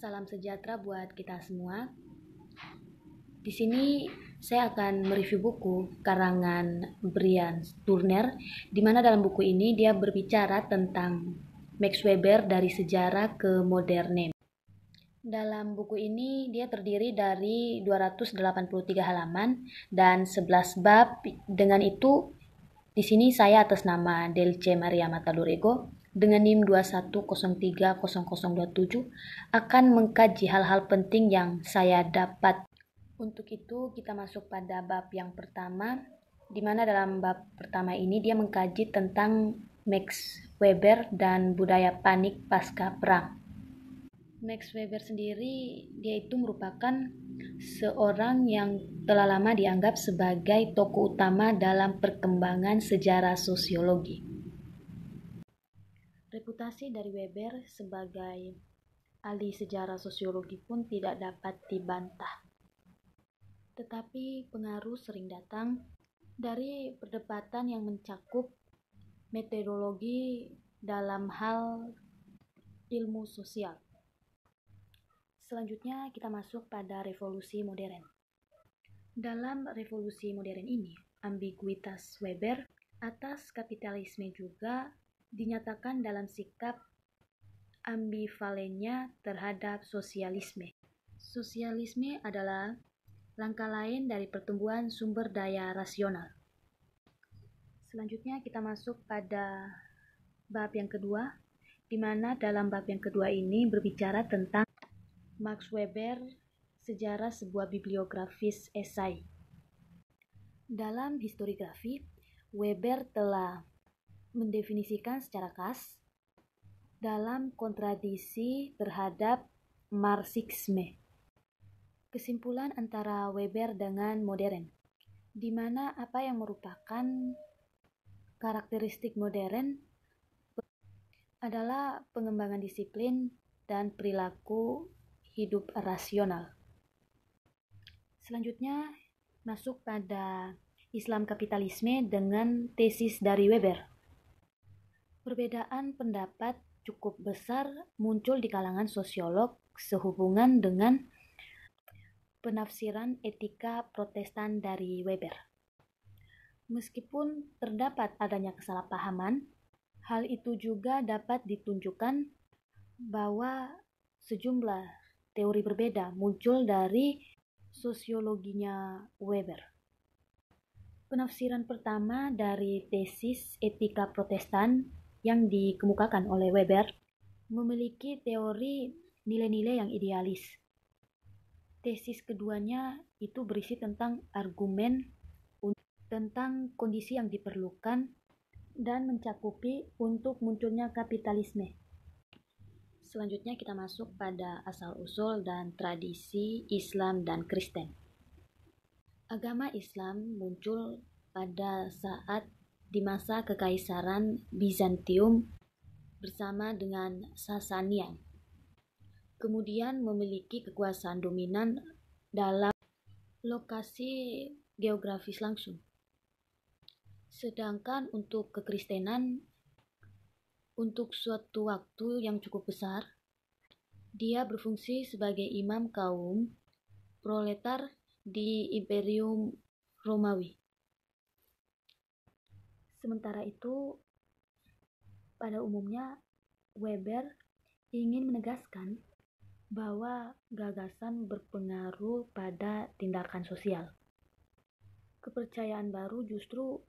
Salam sejahtera buat kita semua. Di sini saya akan mereview buku karangan Brian Turner, di mana dalam buku ini dia berbicara tentang Max Weber dari sejarah ke modernen. Dalam buku ini dia terdiri dari 283 halaman dan 11 bab. Dengan itu di sini saya atas nama Delce Maria Matalurego dengan NIM 21030027 akan mengkaji hal-hal penting yang saya dapat. Untuk itu kita masuk pada bab yang pertama, di mana dalam bab pertama ini dia mengkaji tentang Max Weber dan budaya panik pasca perang. Max Weber sendiri dia itu merupakan seorang yang telah lama dianggap sebagai tokoh utama dalam perkembangan sejarah sosiologi. Reputasi dari Weber sebagai ahli sejarah sosiologi pun tidak dapat dibantah. Tetapi pengaruh sering datang dari perdebatan yang mencakup metodologi dalam hal ilmu sosial. Selanjutnya kita masuk pada revolusi modern. Dalam revolusi modern ini, ambiguitas Weber atas kapitalisme juga dinyatakan dalam sikap ambivalennya terhadap sosialisme. Sosialisme adalah langkah lain dari pertumbuhan sumber daya rasional. Selanjutnya kita masuk pada bab yang kedua, di mana dalam bab yang kedua ini berbicara tentang Max Weber, sejarah sebuah bibliografis esai. Dalam historiografi, Weber telah mendefinisikan secara khas dalam kontradiksi terhadap Marxisme. Kesimpulan antara Weber dengan modern, di mana apa yang merupakan karakteristik modern adalah pengembangan disiplin dan perilaku hidup rasional. Selanjutnya masuk pada Islam kapitalisme dengan tesis dari Weber. Perbedaan pendapat cukup besar muncul di kalangan sosiolog sehubungan dengan penafsiran etika Protestan dari Weber. Meskipun terdapat adanya kesalahpahaman, hal itu juga dapat ditunjukkan bahwa sejumlah teori berbeda muncul dari sosiologinya Weber. Penafsiran pertama dari tesis etika Protestan yang dikemukakan oleh Weber memiliki teori nilai-nilai yang idealis. Tesis keduanya itu berisi tentang argumen tentang kondisi yang diperlukan dan mencakupi untuk munculnya kapitalisme. Selanjutnya kita masuk pada asal-usul dan tradisi Islam dan Kristen. Agama Islam muncul pada saat di masa Kekaisaran Bizantium bersama dengan Sasanian. Kemudian memiliki kekuasaan dominan dalam lokasi geografis langsung. Sedangkan untuk kekristenan, untuk suatu waktu yang cukup besar, dia berfungsi sebagai imam kaum proletar di Imperium Romawi. Sementara itu, pada umumnya Weber ingin menegaskan bahwa gagasan berpengaruh pada tindakan sosial. Kepercayaan baru justru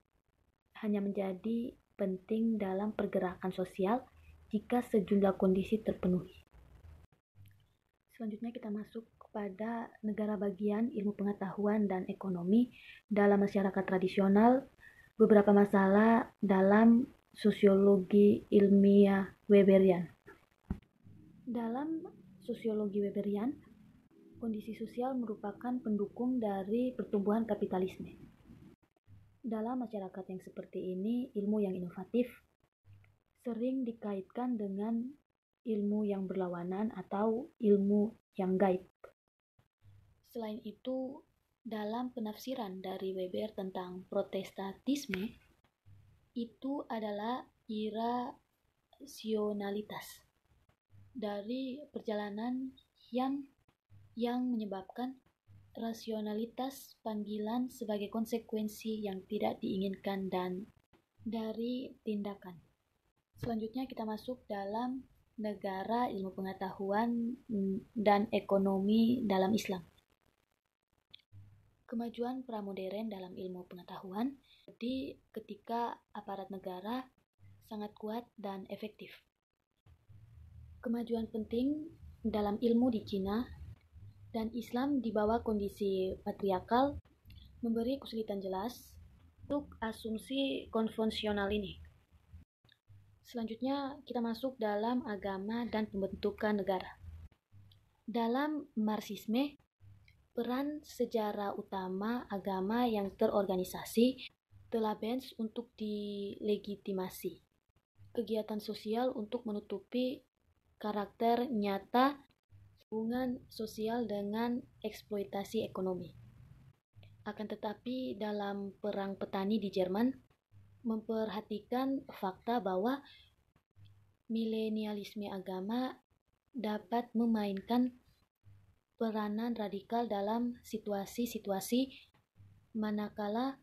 hanya menjadi penting dalam pergerakan sosial jika sejumlah kondisi terpenuhi. Selanjutnya kita masuk kepada negara bagian ilmu pengetahuan dan ekonomi dalam masyarakat tradisional, beberapa masalah dalam sosiologi ilmiah Weberian. Dalam sosiologi Weberian, kondisi sosial merupakan pendukung dari pertumbuhan kapitalisme. Dalam masyarakat yang seperti ini, ilmu yang inovatif sering dikaitkan dengan ilmu yang berlawanan atau ilmu yang gaib. Selain itu, dalam penafsiran dari Weber tentang protestantisme, itu adalah irasionalitas dari perjalanan yang menyebabkan rasionalitas panggilan sebagai konsekuensi yang tidak diinginkan dan dari tindakan. Selanjutnya kita masuk dalam negara, ilmu pengetahuan, dan ekonomi dalam Islam. Kemajuan pramodern dalam ilmu pengetahuan jadi ketika aparat negara sangat kuat dan efektif. Kemajuan penting dalam ilmu di Cina dan Islam di bawah kondisi patriarkal memberi kesulitan jelas untuk asumsi konvensional ini. Selanjutnya kita masuk dalam agama dan pembentukan negara. Dalam Marxisme, peran sejarah utama agama yang terorganisasi telah bens untuk dilegitimasi. Kegiatan sosial untuk menutupi karakter nyata hubungan sosial dengan eksploitasi ekonomi. Akan tetapi dalam perang petani di Jerman memperhatikan fakta bahwa milenialisme agama dapat memainkan peranan radikal dalam situasi-situasi manakala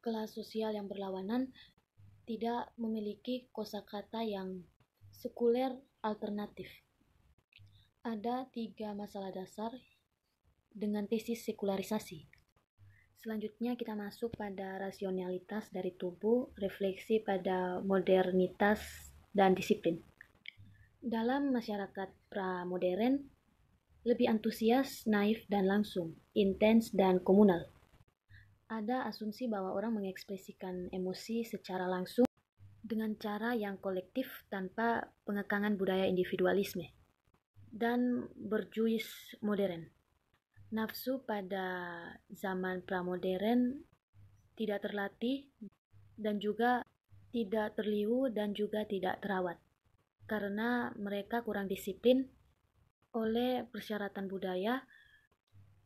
kelas sosial yang berlawanan tidak memiliki kosakata yang sekuler alternatif. Ada 3 masalah dasar dengan tesis sekularisasi. Selanjutnya kita masuk pada rasionalitas dari tubuh, refleksi pada modernitas dan disiplin. Dalam masyarakat pramodern, lebih antusias, naif dan langsung, intens dan komunal. Ada asumsi bahwa orang mengekspresikan emosi secara langsung dengan cara yang kolektif tanpa pengekangan budaya individualisme dan berjuis modern. Nafsu pada zaman pramodern tidak terlatih dan juga tidak terliu dan juga tidak terawat karena mereka kurang disiplin oleh persyaratan budaya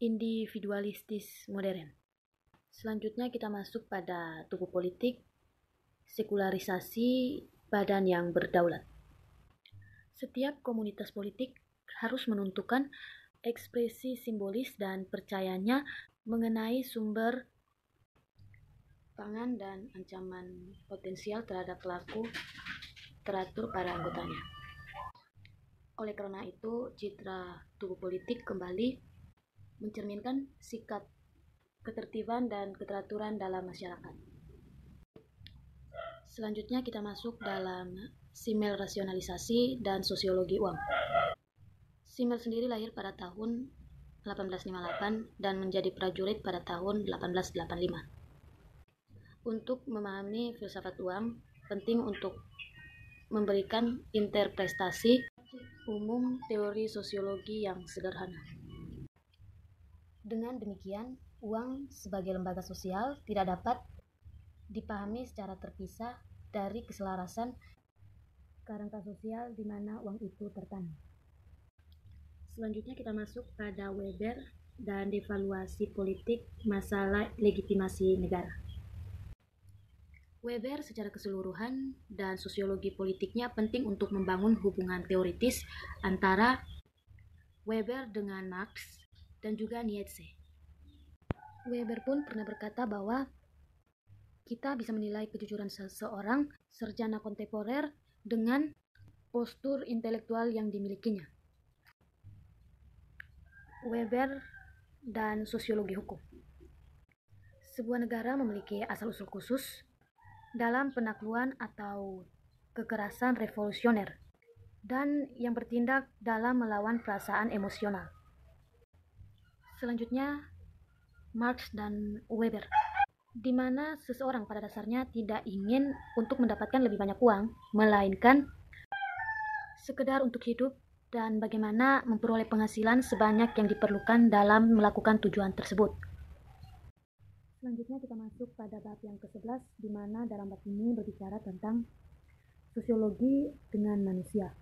individualistis modern. Selanjutnya kita masuk pada tubuh politik, sekularisasi badan yang berdaulat. Setiap komunitas politik harus menentukan ekspresi simbolis dan percayanya mengenai sumber pangan dan ancaman potensial terhadap pelaku teratur pada anggotanya. Oleh karena itu, citra tubuh politik kembali mencerminkan sikap ketertiban dan keteraturan dalam masyarakat. Selanjutnya kita masuk dalam Simmel rasionalisasi dan sosiologi uang. Simmel sendiri lahir pada tahun 1858 dan menjadi prajurit pada tahun 1885. Untuk memahami filsafat uang, penting untuk memberikan interpretasi umum teori sosiologi yang sederhana. Dengan demikian, uang sebagai lembaga sosial tidak dapat dipahami secara terpisah dari keselarasan kerangka sosial di mana uang itu tertanam. Selanjutnya kita masuk pada Weber dan devaluasi politik masalah legitimasi negara. Weber secara keseluruhan dan sosiologi politiknya penting untuk membangun hubungan teoritis antara Weber dengan Marx dan juga Nietzsche. Weber pun pernah berkata bahwa kita bisa menilai kejujuran seseorang sarjana kontemporer dengan postur intelektual yang dimilikinya. Weber dan sosiologi hukum. Sebuah negara memiliki asal-usul khusus dalam penaklukan atau kekerasan revolusioner dan yang bertindak dalam melawan perasaan emosional. Selanjutnya, Marx dan Weber, di mana seseorang pada dasarnya tidak ingin untuk mendapatkan lebih banyak uang, melainkan sekedar untuk hidup dan bagaimana memperoleh penghasilan sebanyak yang diperlukan dalam melakukan tujuan tersebut. Selanjutnya kita masuk pada bab yang ke-11, di mana dalam bab ini berbicara tentang sosiologi dengan manusia.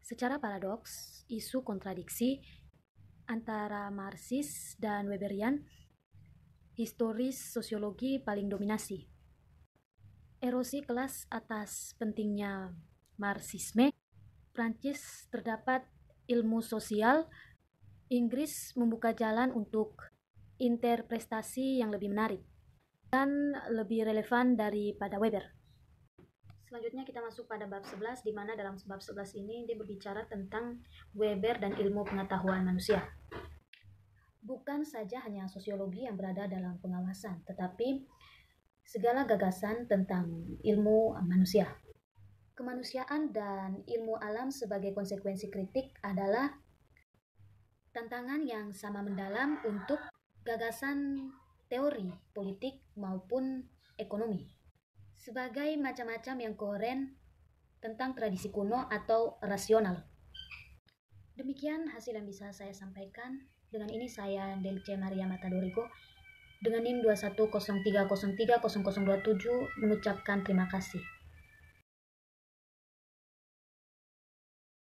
Secara paradoks, isu kontradiksi antara Marxis dan Weberian historis sosiologi paling dominasi. Erosi kelas atas pentingnya Marxisme Prancis terdapat ilmu sosial, Inggris membuka jalan untuk interpretasi yang lebih menarik dan lebih relevan daripada Weber. Selanjutnya kita masuk pada bab 11, di mana dalam bab 11 ini dia berbicara tentang Weber dan ilmu pengetahuan manusia. Bukan saja hanya sosiologi yang berada dalam pengawasan, tetapi segala gagasan tentang ilmu manusia. Kemanusiaan dan ilmu alam sebagai konsekuensi kritik adalah tantangan yang sama mendalam untuk gagasan teori politik maupun ekonomi. Sebagai macam-macam yang koheren tentang tradisi kuno atau rasional. Demikian hasil yang bisa saya sampaikan. Dengan ini saya Delce Maria Matadorigo dengan NIM 2103030027 mengucapkan terima kasih.